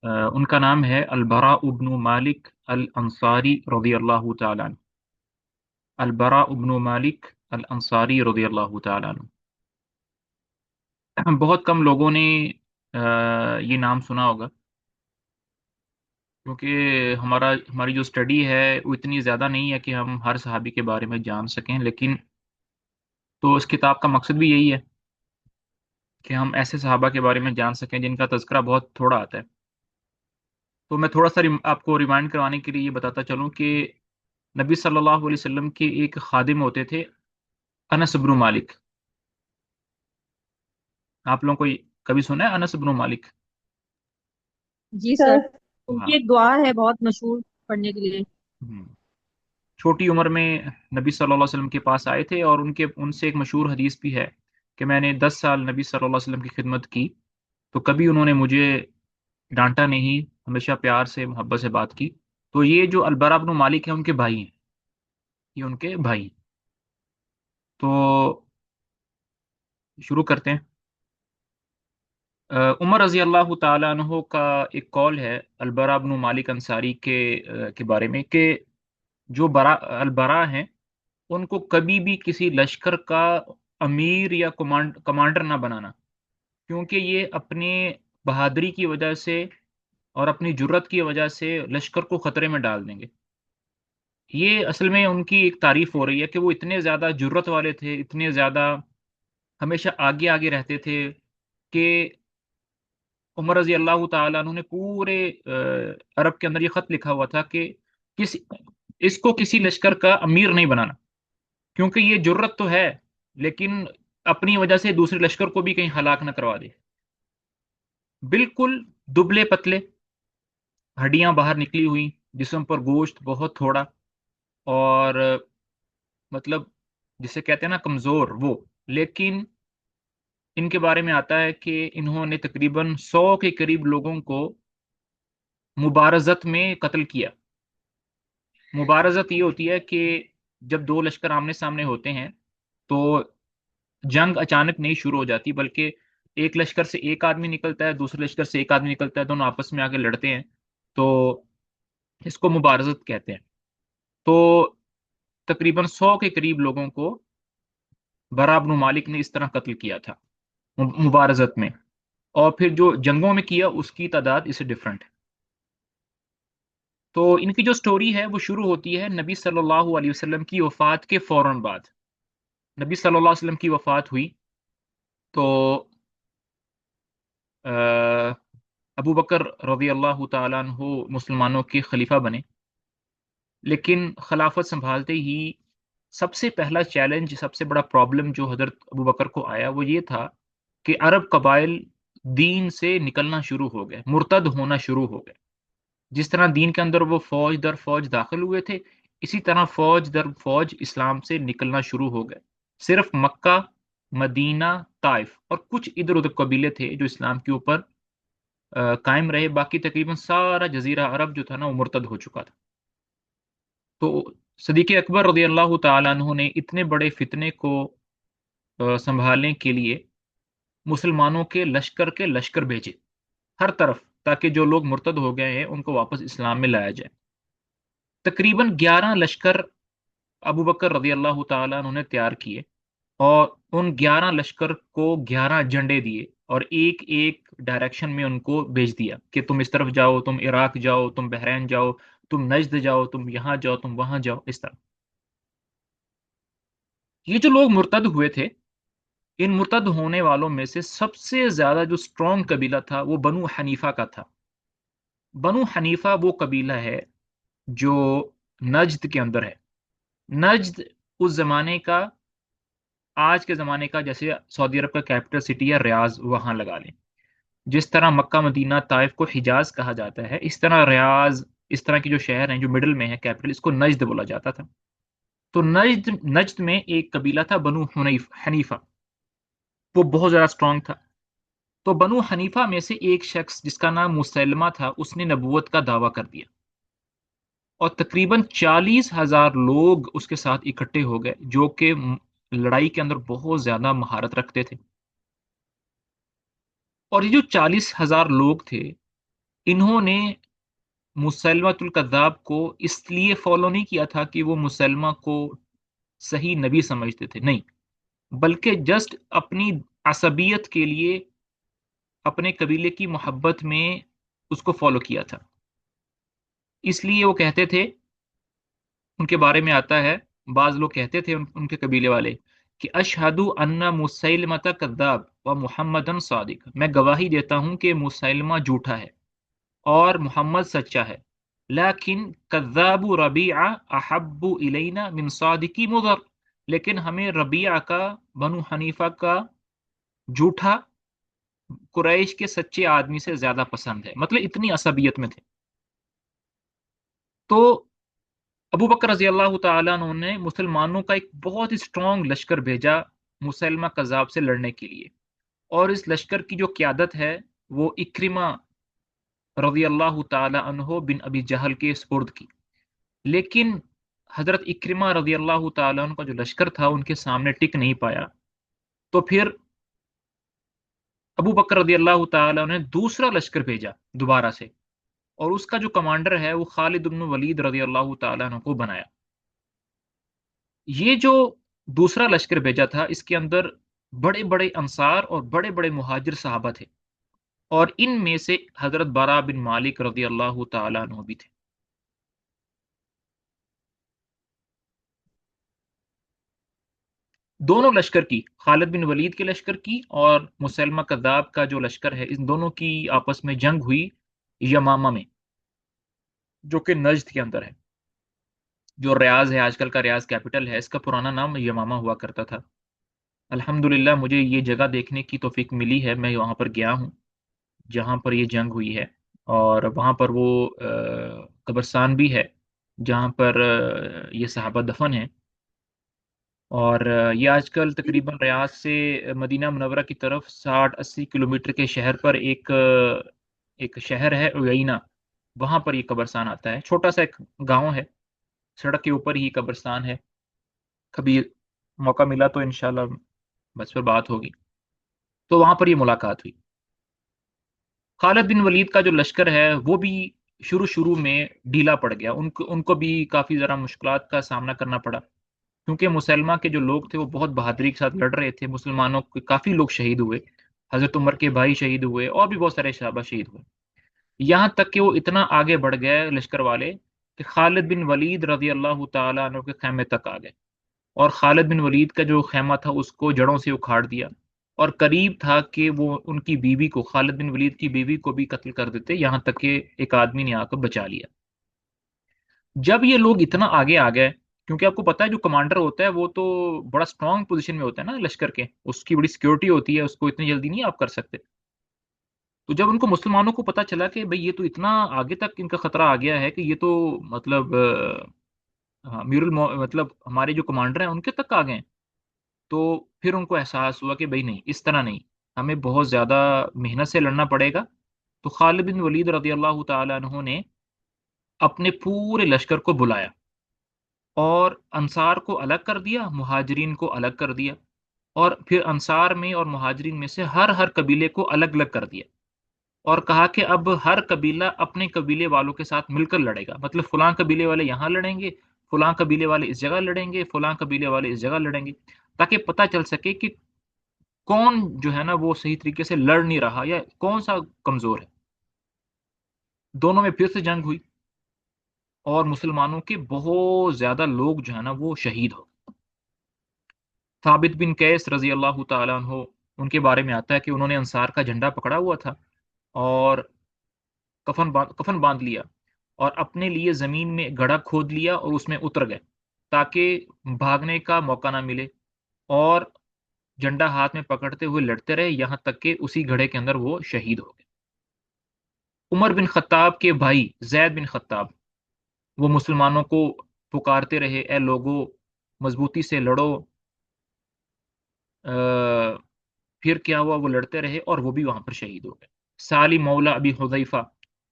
ان کا نام ہے البراء ابن مالک الانصاری رضی اللہ تعالیٰ عنہ۔ البراء ابن مالک الانصاری رضی اللہ تعالیٰ عنہ، بہت کم لوگوں نے یہ نام سنا ہوگا، کیونکہ ہماری جو اسٹڈی ہے وہ اتنی زیادہ نہیں ہے کہ ہم ہر صحابی کے بارے میں جان سکیں، لیکن تو اس کتاب کا مقصد بھی یہی ہے کہ ہم ایسے صحابہ کے بارے میں جان سکیں جن کا تذکرہ بہت تھوڑا آتا ہے۔ تو میں تھوڑا سا آپ کو ریمائنڈ کروانے کے لیے یہ بتاتا چلوں کہ نبی صلی اللہ علیہ وسلم کے ایک خادم ہوتے تھے، انس بن مالک۔ آپ لوگوں کو کبھی سنا ہے انس بن مالک؟ جی سر، ان ہاں۔ کی ایک دعا ہے بہت مشہور پڑھنے کے لیے۔ ہم۔ چھوٹی عمر میں نبی صلی اللہ علیہ وسلم کے پاس آئے تھے، اور ان سے ایک مشہور حدیث بھی ہے کہ میں نے 10 سال نبی صلی اللہ علیہ وسلم کی خدمت کی، تو کبھی انہوں نے مجھے ڈانٹا نہیں، ہمیشہ پیار سے محبت سے بات کی۔ تو یہ جو البراء بن مالک ہیں ان کے بھائی ہیں، یہ ان کے بھائی ہیں۔ تو شروع کرتے ہیں۔ عمر رضی اللہ تعالیٰ عنہ کا ایک قول ہے البراء بن مالک انصاری کے بارے میں کہ جو البراء ہیں ان کو کبھی بھی کسی لشکر کا امیر یا کمانڈر نہ بنانا، کیونکہ یہ اپنے بہادری کی وجہ سے اور اپنی جرت کی وجہ سے لشکر کو خطرے میں ڈال دیں گے۔ یہ اصل میں ان کی ایک تعریف ہو رہی ہے کہ وہ اتنے زیادہ جرت والے تھے، اتنے زیادہ ہمیشہ آگے آگے رہتے تھے کہ عمر رضی اللہ تعالیٰ عنہ نے پورے عرب کے اندر یہ خط لکھا ہوا تھا کہ کسی اس کو کسی لشکر کا امیر نہیں بنانا، کیونکہ یہ جرت تو ہے لیکن اپنی وجہ سے دوسرے لشکر کو بھی کہیں ہلاک نہ کروا دے۔ بالکل دبلے پتلے، ہڈیاں باہر نکلی ہوئی، جسم پر گوشت بہت تھوڑا، اور مطلب جسے کہتے ہیں نا کمزور وہ، لیکن ان کے بارے میں آتا ہے کہ انہوں نے تقریباً 100 کے قریب لوگوں کو مبارزت میں قتل کیا۔ مبارزت یہ ہوتی ہے کہ جب دو لشکر آمنے سامنے ہوتے ہیں تو جنگ اچانک نہیں شروع ہو جاتی، بلکہ ایک لشکر سے ایک آدمی نکلتا ہے، دوسرے لشکر سے ایک آدمی نکلتا ہے، دونوں آپس میں آگے لڑتے ہیں، تو اس کو مبارزت کہتے ہیں۔ تو تقریباً 100 کے قریب لوگوں کو برا بن مالک نے اس طرح قتل کیا تھا مبارزت میں، اور پھر جو جنگوں میں کیا اس کی تعداد اس سے ڈفرنٹ ہے۔ تو ان کی جو سٹوری ہے وہ شروع ہوتی ہے نبی صلی اللہ علیہ وسلم کی وفات کے فوراً بعد۔ نبی صلی اللہ علیہ وسلم کی وفات ہوئی تو ابو بکر رضی اللہ تعالیٰ عنہ مسلمانوں کے خلیفہ بنے، لیکن خلافت سنبھالتے ہی سب سے پہلا چیلنج، سب سے بڑا پرابلم جو حضرت ابو بکر کو آیا وہ یہ تھا کہ عرب قبائل دین سے نکلنا شروع ہو گئے، مرتد ہونا شروع ہو گئے۔ جس طرح دین کے اندر وہ فوج در فوج داخل ہوئے تھے، اسی طرح فوج در فوج اسلام سے نکلنا شروع ہو گئے۔ صرف مکہ، مدینہ، طائف اور کچھ ادھر ادھر قبیلے تھے جو اسلام کے اوپر قائم رہے، باقی تقریباً سارا جزیرہ عرب جو تھا نا وہ مرتد ہو چکا تھا۔ تو صدیق اکبر رضی اللہ تعالیٰ عنہ نے اتنے بڑے فتنے کو سنبھالنے کے لیے مسلمانوں کے لشکر بھیجے ہر طرف، تاکہ جو لوگ مرتد ہو گئے ہیں ان کو واپس اسلام میں لایا جائے۔ تقریباً 11 لشکر ابو بکر رضی اللہ تعالیٰ عنہ نے تیار کیے، اور ان 11 لشکر کو 11 جھنڈے دیے، اور ایک ایک ڈائریکشن میں ان کو بھیج دیا کہ تم اس طرف جاؤ، تم عراق جاؤ، تم بحرین جاؤ، تم نجد جاؤ، تم یہاں جاؤ، تم وہاں جاؤ، اس طرح۔ یہ جو لوگ مرتد ہوئے تھے، ان مرتد ہونے والوں میں سے سب سے زیادہ جو سٹرونگ قبیلہ تھا وہ بنو حنیفہ کا تھا۔ بنو حنیفہ وہ قبیلہ ہے جو نجد کے اندر ہے۔ نجد اس زمانے کا، آج کے زمانے کا جیسے سعودی عرب کا کیپٹل سٹی ہے ریاض، وہاں لگا لیں۔ جس طرح مکہ مدینہ طائف کو حجاز کہا جاتا ہے، اس طرح ریاض، اس طرح کے جو شہر ہیں جو مڈل میں ہے کیپٹل، اس کو نجد بولا جاتا تھا۔ تو نجد میں ایک قبیلہ تھا بنو حنیفہ، وہ بہت زیادہ سٹرونگ تھا۔ تو بنو حنیفہ میں سے ایک شخص جس کا نام مسلمہ تھا، اس نے نبوت کا دعویٰ کر دیا، اور تقریباً 40,000 لوگ اس کے ساتھ اکٹھے ہو گئے جو کہ لڑائی کے اندر بہت زیادہ مہارت رکھتے تھے۔ اور یہ جو 40,000 لوگ تھے، انہوں نے مسلمۃ الکذاب کو اس لیے فالو نہیں کیا تھا کہ وہ مسلمہ کو صحیح نبی سمجھتے تھے، نہیں، بلکہ جسٹ اپنی عصبیت کے لیے، اپنے قبیلے کی محبت میں اس کو فالو کیا تھا۔ اس لیے وہ کہتے تھے، ان کے بارے میں آتا ہے، بعض لوگ کہتے تھے ان کے قبیلے والے کہ اشہدو ان مسیلمۃ کذاب و محمدن صادق، میں گواہی دیتا ہوں کہ مسیلمہ جھوٹا ہے اور محمد سچا ہے، لیکن کذاب ربیعہ احب الینا من صادقی مضر، لیکن ہمیں ربیعہ کا، بنو حنیفہ کا جھوٹا قریش کے سچے آدمی سے زیادہ پسند ہے، مطلب اتنی عصبیت میں تھے۔ تو ابو بکر رضی اللہ تعالیٰ عنہ نے مسلمانوں کا ایک بہت ہی اسٹرانگ لشکر بھیجا مسلمہ کذاب سے لڑنے کے لیے، اور اس لشکر کی جو قیادت ہے وہ اکرمہ رضی اللہ تعالیٰ عنہ بن ابی جہل کے سپرد کی۔ لیکن حضرت اکرمہ رضی اللہ تعالیٰ عنہ کا جو لشکر تھا ان کے سامنے ٹک نہیں پایا، تو پھر ابو بکر رضی اللہ تعالیٰ نے دوسرا لشکر بھیجا دوبارہ سے، اور اس کا جو کمانڈر ہے وہ خالد بن ولید رضی اللہ تعالیٰ عنہ کو بنایا۔ یہ جو دوسرا لشکر بھیجا تھا اس کے اندر بڑے بڑے انصار اور بڑے بڑے مہاجر صحابہ تھے، اور ان میں سے حضرت برا بن مالک رضی اللہ تعالیٰ عنہ بھی تھے۔ دونوں لشکر کی، خالد بن ولید کے لشکر کی اور مسلمہ کذاب کا جو لشکر ہے، ان دونوں کی آپس میں جنگ ہوئی یمامہ میں، جو کہ نجد کے اندر ہے، جو ریاض ہے، آج کل کا ریاض کیپٹل ہے، اس کا پرانا نام یمامہ ہوا کرتا تھا۔ الحمدللہ مجھے یہ جگہ دیکھنے کی توفیق ملی ہے، میں وہاں پر گیا ہوں جہاں پر یہ جنگ ہوئی ہے، اور وہاں پر وہ قبرستان بھی ہے جہاں پر یہ صحابہ دفن ہیں۔ اور یہ آج کل تقریباً ریاض سے مدینہ منورہ کی طرف 60-80 کلومیٹر کے شہر پر ایک شہر ہے عیینہ، وہاں پر یہ قبرستان آتا ہے، چھوٹا سا ایک گاؤں ہے، سڑک کے اوپر ہی قبرستان ہے۔ کبھی موقع ملا تو انشاءاللہ بس پر بات ہوگی۔ تو وہاں پر یہ ملاقات ہوئی۔ خالد بن ولید کا جو لشکر ہے وہ بھی شروع میں ڈھیلا پڑ گیا، ان کو بھی کافی ذرا مشکلات کا سامنا کرنا پڑا، کیونکہ مسلمہ کے جو لوگ تھے وہ بہت بہادری کے ساتھ لڑ رہے تھے، مسلمانوں کے کافی لوگ شہید ہوئے، حضرت عمر کے بھائی شہید ہوئے اور بھی بہت سارے صحابہ شہید ہوئے، یہاں تک کہ وہ اتنا آگے بڑھ گئے لشکر والے کہ خالد بن ولید رضی اللہ تعالیٰ عنہ کے خیمے تک آ گئے، اور خالد بن ولید کا جو خیمہ تھا اس کو جڑوں سے اکھاڑ دیا، اور قریب تھا کہ وہ ان کی بیوی کو، خالد بن ولید کی بیوی کو بھی قتل کر دیتے، یہاں تک کہ ایک آدمی نے آ کر بچا لیا۔ جب یہ لوگ اتنا آگے آ گئے، کیونکہ آپ کو پتا ہے جو کمانڈر ہوتا ہے وہ تو بڑا اسٹرانگ پوزیشن میں ہوتا ہے نا لشکر کے، اس کی بڑی سیکورٹی ہوتی ہے، اس کو اتنی جلدی نہیں آپ کر سکتے۔ تو جب ان کو مسلمانوں کو پتا چلا کہ بھئی یہ تو اتنا آگے تک ان کا خطرہ آ گیا ہے کہ یہ تو مطلب مطلب ہمارے جو کمانڈر ہیں ان کے تک آ گئے، تو پھر ان کو احساس ہوا کہ بھئی نہیں، اس طرح نہیں، ہمیں بہت زیادہ محنت سے لڑنا پڑے گا۔ تو خالد بن ولید رضی اللہ تعالی عنہ نے اپنے پورے لشکر کو بلایا، اور انصار کو الگ کر دیا، مہاجرین کو الگ کر دیا، اور پھر انصار میں اور مہاجرین میں سے ہر قبیلے کو الگ الگ کر دیا، اور کہا کہ اب ہر قبیلہ اپنے قبیلے والوں کے ساتھ مل کر لڑے گا، مطلب فلاں قبیلے والے یہاں لڑیں گے، فلاں قبیلے والے اس جگہ لڑیں گے، فلاں قبیلے والے اس جگہ لڑیں گے، تاکہ پتہ چل سکے کہ کون جو ہے نا وہ صحیح طریقے سے لڑ نہیں رہا یا کون سا کمزور ہے۔ دونوں میں پھر سے جنگ ہوئی، اور مسلمانوں کے بہت زیادہ لوگ جو ہے نا وہ شہید ہو۔ ثابت بن قیس رضی اللہ تعالیٰ عنہ، ان کے بارے میں آتا ہے کہ انہوں نے انصار کا جھنڈا پکڑا ہوا تھا، اور کفن باندھ لیا، اور اپنے لیے زمین میں گڑھا کھود لیا اور اس میں اتر گئے تاکہ بھاگنے کا موقع نہ ملے، اور جھنڈا ہاتھ میں پکڑتے ہوئے لڑتے رہے یہاں تک کہ اسی گڑھے کے اندر وہ شہید ہو گئے۔ عمر بن خطاب کے بھائی زید بن خطاب، وہ مسلمانوں کو پکارتے رہے، اے لوگو مضبوطی سے لڑو، پھر کیا ہوا، وہ لڑتے رہے اور وہ بھی وہاں پر شہید ہو گئے۔ سالم مولا ابی حذیفہ،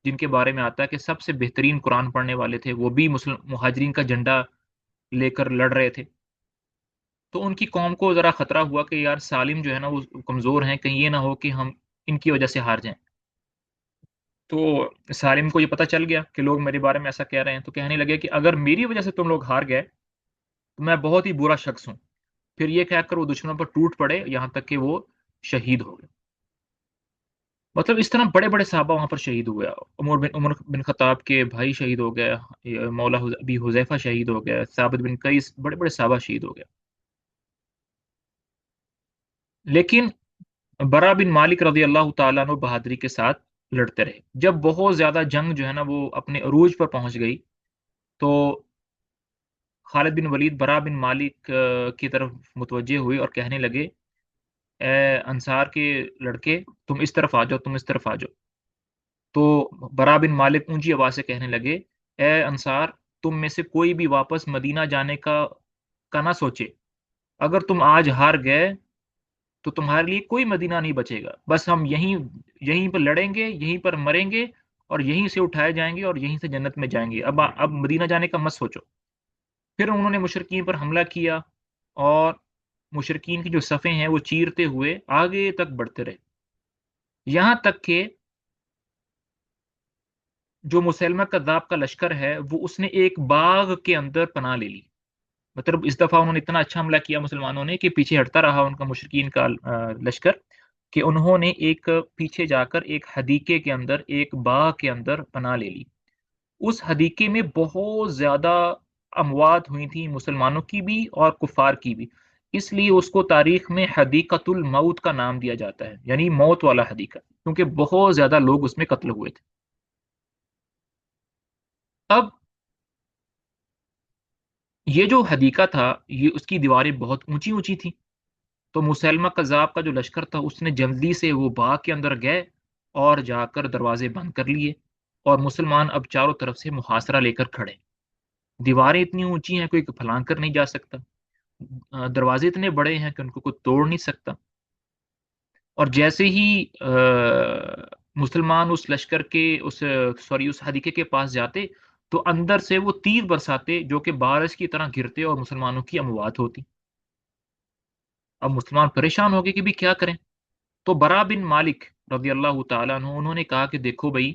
جن کے بارے میں آتا ہے کہ سب سے بہترین قرآن پڑھنے والے تھے، وہ بھی مسلم مہاجرین کا جھنڈا لے کر لڑ رہے تھے، تو ان کی قوم کو ذرا خطرہ ہوا کہ یار سالم جو ہے نا وہ کمزور ہیں، کہیں یہ نہ ہو کہ ہم ان کی وجہ سے ہار جائیں۔ تو سالم کو یہ پتہ چل گیا کہ لوگ میرے بارے میں ایسا کہہ رہے ہیں، تو کہنے لگے کہ اگر میری وجہ سے تم لوگ ہار گئے تو میں بہت ہی برا شخص ہوں. پھر یہ کہہ کر وہ دشمنوں پر ٹوٹ پڑے یہاں تک کہ وہ شہید ہو گئے. مطلب اس طرح بڑے بڑے صحابہ وہاں پر شہید ہوئے. عمر بن خطاب کے بھائی شہید ہو گئے، مولا ابی حذیفہ شہید ہو گئے، ثابت بن قیس، بڑے بڑے صحابہ شہید ہو گئے. لیکن برا بن مالک رضی اللہ تعالیٰ عنہ بہادری کے ساتھ لڑتے رہے. جب بہت زیادہ جنگ جو ہے نا وہ اپنے عروج پر پہنچ گئی، تو خالد بن ولید برا بن مالک کی طرف متوجہ ہوئے اور کہنے لگے، اے انصار کے لڑکے، تم اس طرف آ جاؤ، تم اس طرف آ جاؤ. تو برا بن مالک اونچی آواز سے کہنے لگے، اے انصار، تم میں سے کوئی بھی واپس مدینہ جانے کا نہ سوچے. اگر تم آج ہار گئے تو تمہارے لیے کوئی مدینہ نہیں بچے گا. بس ہم یہیں یہیں پر لڑیں گے، یہیں پر مریں گے، اور یہیں سے اٹھائے جائیں گے اور یہیں سے جنت میں جائیں گے. اب مدینہ جانے کا مت سوچو. پھر انہوں نے مشرکین پر حملہ کیا، اور مشرکین کی جو صفیں ہیں وہ چیرتے ہوئے آگے تک بڑھتے رہے، یہاں تک کہ جو مسلمہ کذاب کا لشکر ہے وہ اس نے ایک باغ کے اندر پناہ لے لی. مطلب اس دفعہ انہوں نے اتنا اچھا حملہ کیا مسلمانوں نے کہ پیچھے ہٹتا رہا ان کا مشرکین کا لشکر، کہ انہوں نے ایک پیچھے جا کر ایک حدیقے کے اندر، ایک باغ کے اندر پناہ لے لی. اس حدیقے میں بہت زیادہ اموات ہوئی تھیں، مسلمانوں کی بھی اور کفار کی بھی. اس لیے اس کو تاریخ میں حدیقۃ الموت کا نام دیا جاتا ہے، یعنی موت والا حدیقہ، کیونکہ بہت زیادہ لوگ اس میں قتل ہوئے تھے. اب یہ جو حدیقہ تھا، یہ اس کی دیواریں بہت اونچی اونچی تھیں. تو مسلمہ کذاب کا جو لشکر تھا اس نے جلدی سے وہ باغ کے اندر گئے اور جا کر دروازے بند کر لیے، اور مسلمان اب چاروں طرف سے محاصرہ لے کر کھڑے. دیواریں اتنی اونچی ہیں کوئی پھلانگ کر نہیں جا سکتا، دروازے اتنے بڑے ہیں کہ ان کو کوئی توڑ نہیں سکتا. اور جیسے ہی مسلمان اس لشکر کے اس حدیقے کے پاس جاتے، تو اندر سے وہ تیر برساتے جو کہ بارش کی طرح گرتے اور مسلمانوں کی اموات ہوتی. اب مسلمان پریشان ہو گئے کہ بھی کیا کریں. تو برا بن مالک رضی اللہ تعالیٰ عنہ انہوں نے کہا کہ دیکھو بھائی،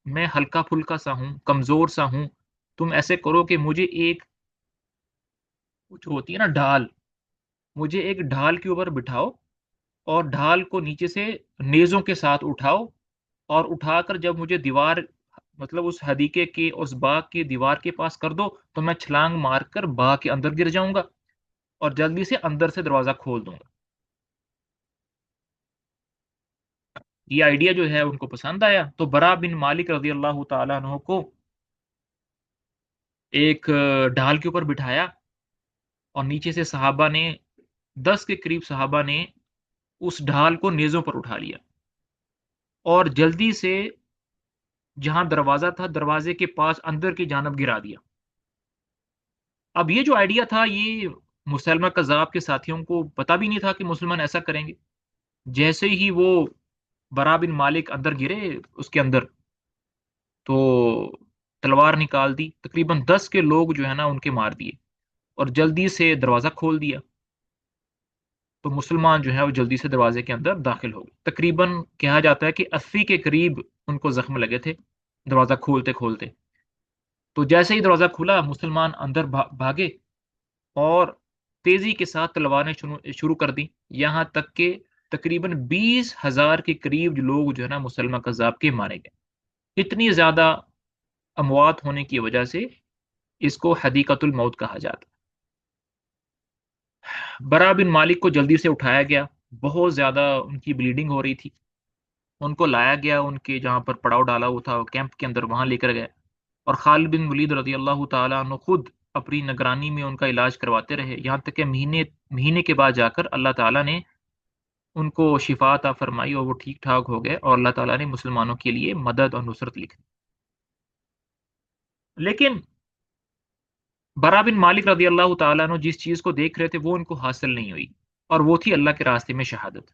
میں ہلکا پھلکا سا ہوں، کمزور سا ہوں. تم ایسے کرو کہ مجھے ایک، جو ہوتی ہے نا ڈھال، مجھے ایک ڈھال کے اوپر بٹھاؤ، اور ڈھال کو نیچے سے نیزوں کے ساتھ اٹھاؤ، اور اٹھا کر جب مجھے دیوار، مطلب اس حدیقے کے اس باغ کی دیوار کے پاس کر دو، تو میں چھلانگ مار کر باغ کے اندر گر جاؤں گا اور جلدی سے اندر سے دروازہ کھول دوں گا. یہ آئیڈیا جو ہے ان کو پسند آیا. تو برا بن مالک رضی اللہ تعالیٰ عنہ کو ایک ڈھال کے اوپر بٹھایا، اور نیچے سے صحابہ نے، 10 کے قریب صحابہ نے اس ڈھال کو نیزوں پر اٹھا لیا، اور جلدی سے جہاں دروازہ تھا دروازے کے پاس اندر کی جانب گرا دیا. اب یہ جو آئیڈیا تھا، یہ مسلمہ کذاب کے ساتھیوں کو پتا بھی نہیں تھا کہ مسلمان ایسا کریں گے. جیسے ہی وہ برا بن مالک اندر گرے اس کے اندر، تو تلوار نکال دی، تقریباً 10 کے لوگ جو ہے نا ان کے مار دیے، اور جلدی سے دروازہ کھول دیا. تو مسلمان جو ہے وہ جلدی سے دروازے کے اندر داخل ہو گئے. تقریباً کہا جاتا ہے کہ 80 کے قریب ان کو زخم لگے تھے دروازہ کھولتے کھولتے. تو جیسے ہی دروازہ کھلا، مسلمان اندر بھاگے اور تیزی کے ساتھ تلواریں شروع کر دی، یہاں تک کہ تقریباً 20,000 کے قریب جو لوگ جو ہے نا مسلمہ کذاب کے مارے گئے. اتنی زیادہ اموات ہونے کی وجہ سے اس کو حدیقۃ الموت کہا جاتا. برا بن مالک کو جلدی سے اٹھایا گیا، بہت زیادہ ان کی بلیڈنگ ہو رہی تھی. ان کو لایا گیا ان کے جہاں پر پڑاؤ ڈالا ہوا تھا کیمپ کے اندر، وہاں لے کر گئے. اور خالد بن ولید رضی اللہ تعالیٰ عنہ خود اپنی نگرانی میں ان کا علاج کرواتے رہے، یہاں تک کہ مہینے مہینے کے بعد جا کر اللہ تعالیٰ نے ان کو شفا عطا فرمائی اور وہ ٹھیک ٹھاک ہو گئے، اور اللہ تعالیٰ نے مسلمانوں کے لیے مدد اور نصرت لکھی. لیکن برا بن مالک رضی اللہ تعالیٰ عنہ جس چیز کو دیکھ رہے تھے وہ ان کو حاصل نہیں ہوئی، اور وہ تھی اللہ کے راستے میں شہادت.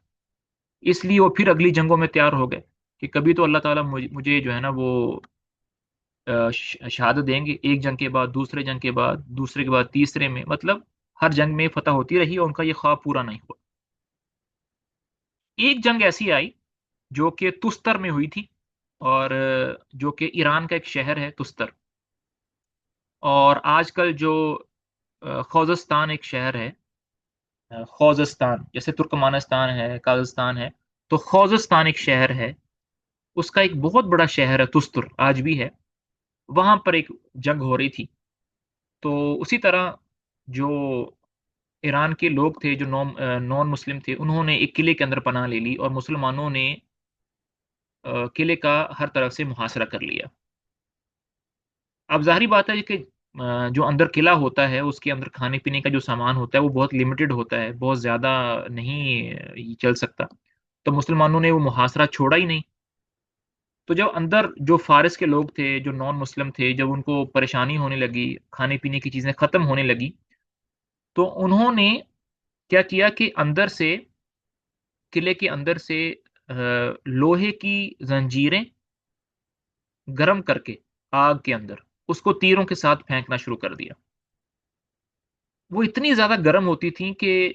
اس لیے وہ پھر اگلی جنگوں میں تیار ہو گئے کہ کبھی تو اللہ تعالیٰ مجھے جو ہے نا وہ شہادت دیں گے. ایک جنگ کے بعد، دوسرے جنگ کے بعد، دوسرے کے بعد تیسرے میں، مطلب ہر جنگ میں فتح ہوتی رہی اور ان کا یہ خواب پورا نہیں ہوا. ایک جنگ ایسی آئی جو کہ تستر میں ہوئی تھی، اور جو کہ ایران کا ایک شہر ہے تستر. اور آج کل جو خوزستان ایک شہر ہے، خوزستان جیسے ترکمانستان ہے، قازقستان ہے، تو خوزستان ایک شہر ہے. اس کا ایک بہت بڑا شہر ہے تستر، آج بھی ہے. وہاں پر ایک جنگ ہو رہی تھی. تو اسی طرح جو ایران کے لوگ تھے جو نان مسلم تھے، انہوں نے ایک قلعے کے اندر پناہ لے لی، اور مسلمانوں نے قلعے کا ہر طرف سے محاصرہ کر لیا. اب ظاہری بات ہے کہ جو اندر قلعہ ہوتا ہے اس کے اندر کھانے پینے کا جو سامان ہوتا ہے وہ بہت لمیٹڈ ہوتا ہے، بہت زیادہ نہیں چل سکتا. تو مسلمانوں نے وہ محاصرہ چھوڑا ہی نہیں. تو جب اندر جو فارس کے لوگ تھے جو نان مسلم تھے، جب ان کو پریشانی ہونے لگی، کھانے پینے کی چیزیں ختم ہونے لگی، تو انہوں نے کیا کیا کہ اندر سے، قلعے کے اندر سے لوہے کی زنجیریں گرم کر کے آگ کے اندر اس کو تیروں کے ساتھ پھینکنا شروع کر دیا. وہ اتنی زیادہ گرم ہوتی تھیں کہ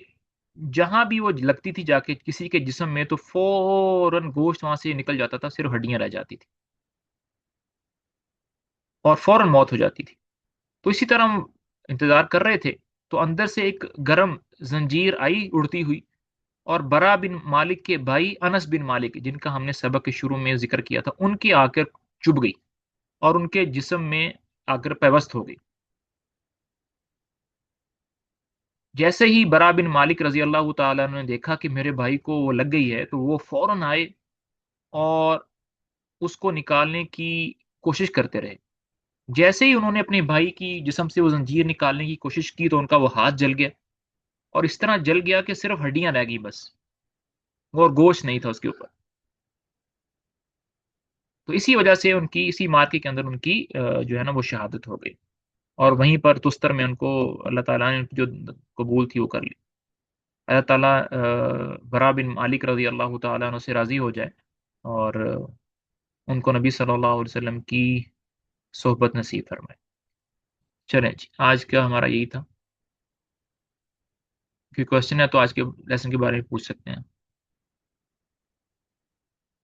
جہاں بھی وہ لگتی تھی جا کے کسی کے جسم میں، تو فوراً گوشت وہاں سے نکل جاتا تھا، صرف ہڈیاں رہ جاتی تھی اور فوراً موت ہو جاتی تھی. تو اسی طرح ہم انتظار کر رہے تھے، تو اندر سے ایک گرم زنجیر آئی اڑتی ہوئی، اور برا بن مالک کے بھائی انس بن مالک، جن کا ہم نے سبق کے شروع میں ذکر کیا تھا، ان کی آ کر چبھ گئی اور ان کے جسم میں آ کر پیوست ہو گئی. جیسے ہی برا بن مالک رضی اللہ تعالیٰ نے دیکھا کہ میرے بھائی کو وہ لگ گئی ہے، تو وہ فوراً آئے اور اس کو نکالنے کی کوشش کرتے رہے. جیسے ہی انہوں نے اپنے بھائی کی جسم سے وہ زنجیر نکالنے کی کوشش کی، تو ان کا وہ ہاتھ جل گیا، اور اس طرح جل گیا کہ صرف ہڈیاں رہ گئی بس، اور گوشت نہیں تھا اس کے اوپر. تو اسی وجہ سے ان کی اسی مارکے کے اندر ان کی جو ہے نا وہ شہادت ہو گئی. اور وہیں پر تستر میں ان کو اللہ تعالیٰ نے جو قبول تھی وہ کر لی. اللہ تعالیٰ برا بن مالک رضی اللہ تعالیٰ عنہ سے راضی ہو جائے، اور ان کو نبی صلی اللہ علیہ وسلم کی صحبت نصیب فرمائے. چلیں جی، آج کا ہمارا یہی تھا. کوئی کوشچن ہے تو آج کے لیسن کے بارے میں پوچھ سکتے ہیں.